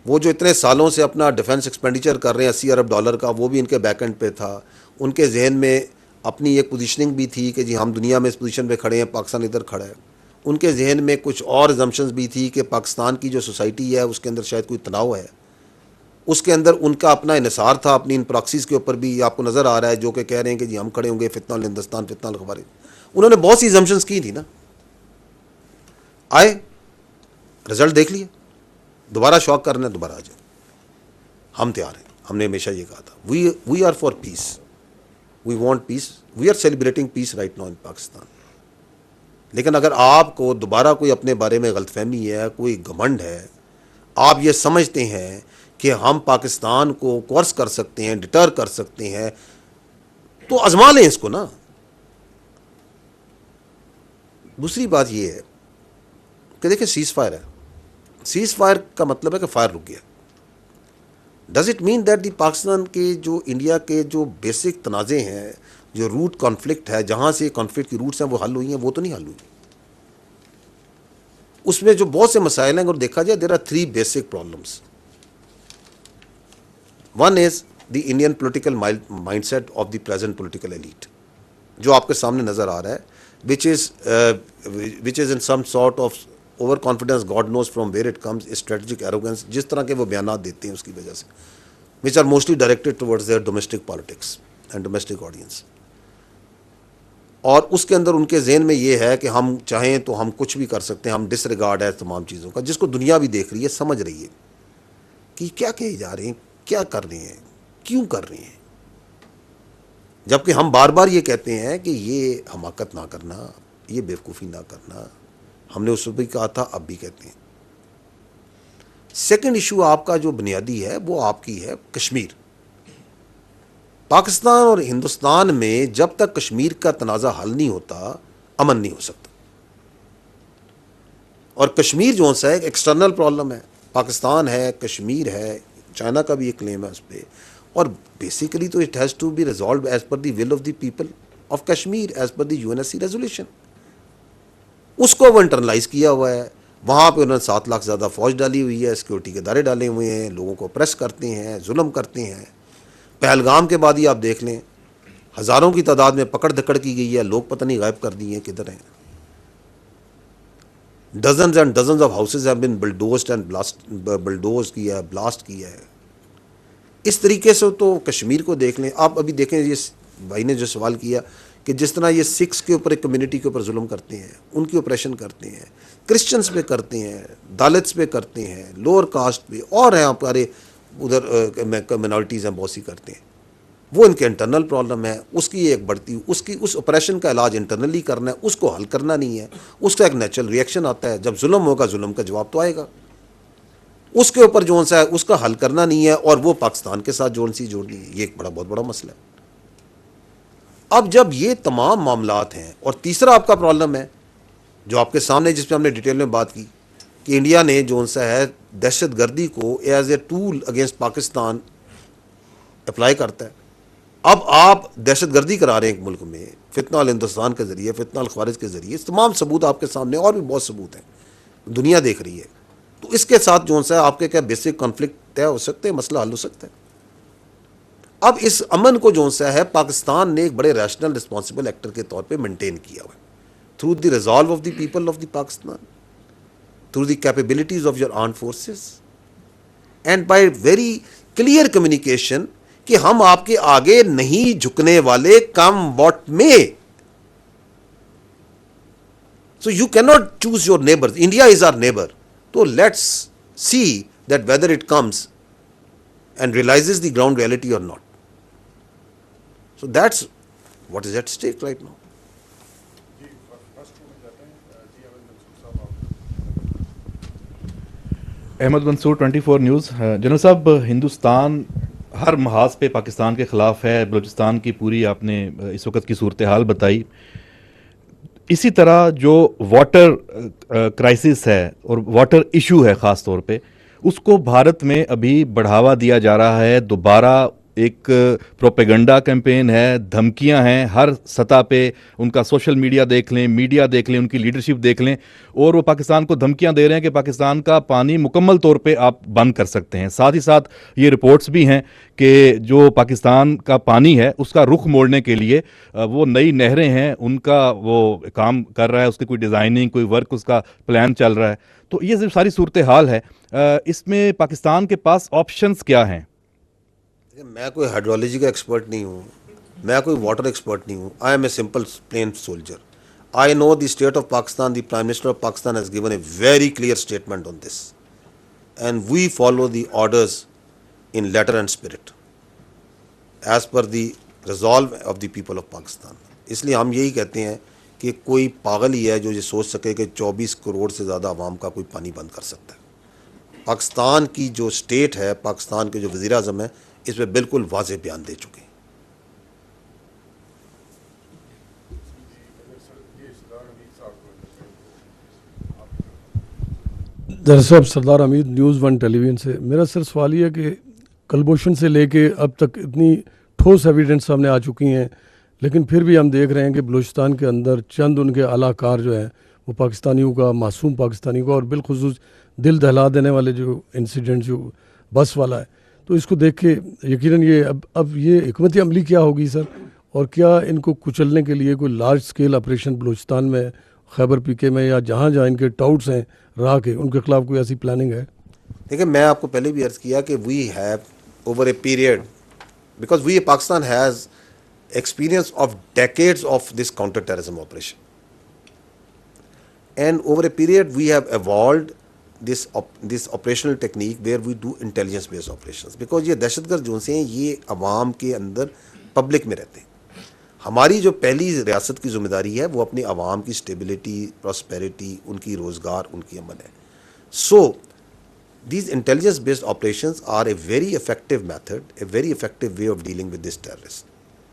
وہ جو اتنے سالوں سے اپنا ڈیفنس ایکسپینڈیچر کر رہے ہیں $80 ارب کا، وہ بھی ان کے بیک اینڈ پہ تھا. ان کے ذہن میں اپنی ایک پوزیشننگ بھی تھی کہ جی ہم دنیا میں اس پوزیشن پہ کھڑے ہیں، پاکستان ادھر کھڑا ہے. ان کے ذہن میں کچھ اور ازمپشنز بھی تھی کہ پاکستان کی جو سوسائٹی ہے اس کے اندر شاید کوئی تناؤ ہے. اس کے اندر ان کا اپنا انحصار تھا اپنی ان پراکسیز کے اوپر بھی. آپ کو نظر آ رہا ہے جو کہ کہہ رہے ہیں کہ جی ہم کھڑے ہوں گے فتنہ الہندوستان فتنہ الخوارج. انہوں نے بہت سی ازمپشنز کی تھی نا. آئے رزلٹ دیکھ لیے. دوبارہ شوق کرنا ہے دوبارہ آ جائے. ہم تیار ہیں. ہم نے ہمیشہ یہ کہا تھا we are for peace. We want peace. We are celebrating peace right now in Pakistan. لیکن اگر آپ کو دوبارہ کوئی اپنے بارے میں غلط فہمی ہے، کوئی گھمنڈ ہے، آپ یہ سمجھتے ہیں کہ ہم پاکستان کو کورس کر سکتے ہیں، ڈٹر کر سکتے ہیں، تو آزما لیں اس کو نا. دوسری بات یہ ہے کہ دیکھیں سیز فائر ہے. سیز فائر کا مطلب ہے کہ فائر رک گیا. Does it mean that the Pakistan کے جو انڈیا کے جو بیسک تنازع ہیں، جو روٹ کانفلکٹ ہے، جہاں سے کانفلکٹ کی روٹس ہیں وہ حل ہوئی ہیں؟ وہ تو نہیں حل ہوئی. اس میں جو بہت سے مسائل ہیں اگر دیکھا جائے there are 3 basic problems. One is the Indian political mind set of the present political elite جو آپ کے سامنے نظر آ رہا ہے, which is in some sort of over confidence, God knows from where it comes, strategic arrogance, جس طرح کے وہ بیانات دیتے ہیں اس کی وجہ سے, which are mostly directed towards their domestic politics and domestic audience. اور اس کے اندر ان کے ذہن میں یہ ہے کہ ہم چاہیں تو ہم کچھ بھی کر سکتے ہیں, ہم ڈس ریگارڈ ہے تمام چیزوں کا, جس کو دنیا بھی دیکھ رہی ہے, سمجھ رہی ہے کہ کیا کہے جا رہے ہیں, کیا کر رہے ہیں, کیوں کر رہے ہیں. جبکہ ہم بار بار یہ کہتے ہیں کہ یہ حماقت نہ کرنا, یہ بیوقوفی نہ کرنا. ہم نے اس وقت بھی کہا تھا, اب بھی کہتے ہیں. سیکنڈ ایشو آپ کا جو بنیادی ہے وہ آپ کی ہے کشمیر. پاکستان اور ہندوستان میں جب تک کشمیر کا تنازع حل نہیں ہوتا, امن نہیں ہو سکتا. اور کشمیر جو سا ایک ایکسٹرنل پرابلم ہے, پاکستان ہے, کشمیر ہے, چائنا کا بھی ایک کلیم ہے اس پہ, اور بیسیکلی تو it has to be resolved as per the will of the people of Kashmir, as per the UNSC resolution. اس کو وہ انٹرنلائز کیا ہوا ہے. وہاں پہ انہوں نے 7 لاکھ زیادہ فوج ڈالی ہوئی ہے, سیکورٹی کے ادارے ڈالے ہوئے ہیں, لوگوں کو پریس کرتے ہیں, ظلم کرتے ہیں. پہلگام کے بعد ہی آپ دیکھ لیں, ہزاروں کی تعداد میں پکڑ دھکڑ کی گئی ہے, لوگ پتہ نہیں غائب کر دیے ہیں, کدھر ہیں. Dozens and dozens of houses have been bulldozed and bulldoze کیا ہے, بلاسٹ کیا ہے. اس طریقے سے تو کشمیر کو دیکھ لیں آپ. ابھی دیکھیں یہ بھائی نے جو سوال کیا کہ جس طرح یہ سکھس کے اوپر, ایک کمیونٹی کے اوپر ظلم کرتے ہیں, ان کی آپریشن کرتے ہیں, کرسچنس پہ کرتے ہیں, دالتس پہ کرتے ہیں, لوور کاسٹ پہ, اور ہیں ہمارے ادھر منارٹیز ہیں بہت سی کرتے ہیں. وہ ان کے انٹرنل پرابلم ہے. اس کی ایک بڑھتی, اس آپریشن کا علاج انٹرنلی کرنا ہے, اس کو حل کرنا نہیں ہے. اس کا ایک نیچرل ریئیکشن آتا ہے, جب ظلم ہوگا ظلم کا جواب تو آئے گا. اس کے اوپر جو سا ہے اس کا حل کرنا نہیں ہے, اور وہ پاکستان کے ساتھ جوڑنی ہے. یہ ایک بہت بڑا مسئلہ ہے. اب جب یہ تمام معاملات ہیں, اور تیسرا آپ کا پرابلم ہے جو آپ کے سامنے, جس پہ ہم نے ڈیٹیل میں بات کی, کہ انڈیا نے جو سا ہے دہشت گردی کو as a tool against Pakistan apply کرتا ہے. اب آپ دہشت گردی کرا رہے ہیں ایک ملک میں, فتنہ الہندوستان کے ذریعے, فتنہ الخوارج کے ذریعے. تمام ثبوت آپ کے سامنے, اور بھی بہت ثبوت ہیں, دنیا دیکھ رہی ہے. تو اس کے ساتھ جو سا آپ کے کیا بیسک کانفلکٹ طے ہو سکتے ہیں, مسئلہ حل ہو سکتا ہے. اب اس امن کو جو سا ہے پاکستان نے ایک بڑے ریشنل رسپانسبل ایکٹر کے طور پہ مینٹین کیا ہوا ہے, through the resolve of the people of the Pakistan, through the capabilities of your armed forces, and by very clear communication کہ ہم آپ کے آگے نہیں جھکنے والے, کم واٹ میں. So you can not choose your neighbour. India is our neighbour. تو let's see that whether it comes and realizes the ground reality or not. So that's what is at stake right now. Ahmed Mansoor 24 news. General صاحب, ہندوستان ہر محاذ پہ پاکستان کے خلاف ہے. بلوچستان کی پوری آپ نے اس وقت کی صورتحال بتائی. اسی طرح جو واٹر کرائسس ہے اور واٹر ایشو ہے خاص طور پہ, اس کو بھارت میں ابھی بڑھاوا دیا جا رہا ہے. دوبارہ ایک پروپیگنڈا کیمپین ہے, دھمکیاں ہیں ہر سطح پہ. ان کا سوشل میڈیا دیکھ لیں, ان کی لیڈرشپ دیکھ لیں, اور وہ پاکستان کو دھمکیاں دے رہے ہیں کہ پاکستان کا پانی مکمل طور پہ آپ بند کر سکتے ہیں. ساتھ ہی ساتھ یہ رپورٹس بھی ہیں کہ جو پاکستان کا پانی ہے اس کا رخ موڑنے کے لیے وہ نئی نہریں ہیں ان کا وہ کام کر رہا ہے, اس کی کوئی ڈیزائننگ, کوئی ورک, اس کا پلان چل رہا ہے. تو یہ ساری صورتحال ہے. اس میں پاکستان کے پاس آپشنز کیا ہیں؟ میں کوئی ہائیڈرولوجی کا ایکسپرٹ نہیں ہوں, میں کوئی واٹر ایکسپرٹ نہیں ہوں. I am a simple plain soldier. I know the state of Pakistan, the Prime Minister of Pakistan has given a very clear statement on this. And we follow the orders in letter and spirit as per the resolve of the people of Pakistan. اس لیے ہم یہی کہتے ہیں کہ کوئی پاگل ہی ہے جو یہ سوچ سکے کہ 24 کروڑ سے زیادہ عوام کا کوئی پانی بند کر سکتا ہے. پاکستان کی جو اسٹیٹ ہے, پاکستان کے جو وزیر اعظم ہیں, اس پہ بالکل واضح بیان دے چکے ہیں. دراصل سردار حمید نیوز ون ٹیلی ویژن سے. میرا سر سوال یہ ہے کہ کلبھوشن سے لے کے اب تک اتنی ٹھوس ایویڈنس سامنے آ چکی ہیں, لیکن پھر بھی ہم دیکھ رہے ہیں کہ بلوچستان کے اندر چند ان کے اعلیٰ کار جو ہیں وہ پاکستانیوں کا, معصوم پاکستانیوں کا, اور بالخصوص دل دہلا دینے والے جو انسیڈنٹ جو بس والا ہے, تو اس کو دیکھ کے یقیناً یہ اب یہ حکمت عملی کیا ہوگی سر, اور کیا ان کو کچلنے کے لیے کوئی لارج اسکیل آپریشن بلوچستان میں, خیبر پی کے میں, یا جہاں جہاں ان کے ٹاؤٹس ہیں راہ کے, ان کے خلاف کوئی ایسی پلاننگ ہے؟ دیکھیں, میں آپ کو پہلے بھی عرض کیا کہ we have over a period, because we Pakistan has experience of decades of this counter terrorism operation, and over a period we have evolved this operational technique where we do intelligence based operations, because یہ دہشت گرد جو سے ہیں یہ عوام کے اندر public میں رہتے ہیں. ہماری جو پہلی ریاست کی ذمہ داری ہے وہ اپنی عوام کی اسٹیبلٹی, پراسپیرٹی, ان کی روزگار, ان کی امن ہے. So these intelligence based operations are a very effective method, a very effective way of dealing with this terrorist.